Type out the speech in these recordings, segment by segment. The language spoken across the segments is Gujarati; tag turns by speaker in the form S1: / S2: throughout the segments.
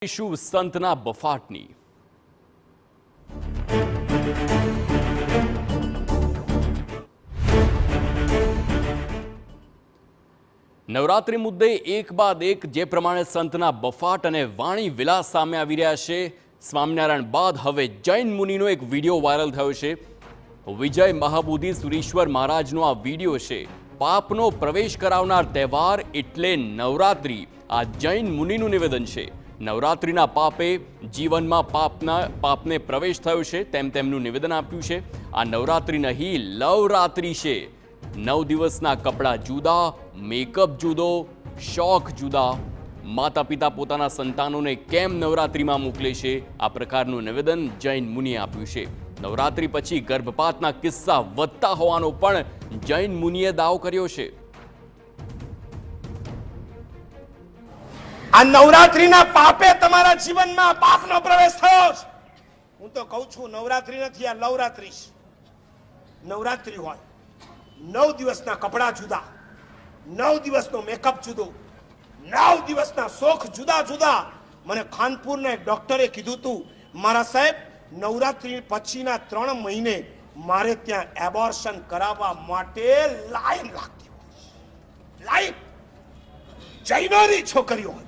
S1: શું સંતના બફાટની નવરાત્રી મુદ્દે એક બાદ એક જે પ્રમાણે સંતના બફાટ અને વાણી વિલાસ સામે આવી રહ્યા છે. સ્વામિનારાયણ બાદ હવે જૈન મુનિનો એક વિડીયો વાયરલ થયો છે. વિજય મહાબોધિ સુરેશ્વર મહારાજનો આ વિડીયો છે. પાપનો પ્રવેશ કરાવનાર તહેવાર એટલે નવરાત્રી. આ જૈન મુનિનું નિવેદન છે. નવરાત્રિના પાપે જીવનમાં પાપને પ્રવેશ થયો છે તેમ તેમનું નિવેદન આપ્યું છે. આ નવરાત્રિ નહીં, લવરાત્રિ છે. 9 દિવસના કપડાં જુદા, મેકઅપ જુદો, શોખ જુદા. માતા પિતા પોતાના સંતાનોને કેમ નવરાત્રિમાં મોકલે છે, આ પ્રકારનું નિવેદન જૈન મુનિએ આપ્યું છે. નવરાત્રિ પછી ગર્ભપાતના કિસ્સા વધતા હોવાનો પણ જૈન મુનિએ દાવો કર્યો છે.
S2: આ નવરાત્રીના પાપે તમારા જીવનમાં પાપનો પ્રવેશ થયો છે. હું તો કહું છું નવરાત્રી નથી, આ લવરાત્રી છે. નવરાત્રી હોય 9 દિવસના કપડા જુદા, 9 દિવસનો મેકઅપ જુદો, 9 દિવસના શોખ જુદા જુદા. મને ખાનપુરના એક ડોક્ટરે કીધું હતું, મારા સાહેબ નવરાત્રી પછીના 3 મહિને મારે ત્યાં એબોર્શન કરાવવા માટે લાઈન લાગતી હોય. લાઈન જૈનોની છોકરીઓ હોય.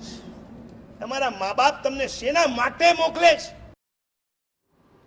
S2: તમારા મા બાપ તમને શેના માટે મોકલે છે?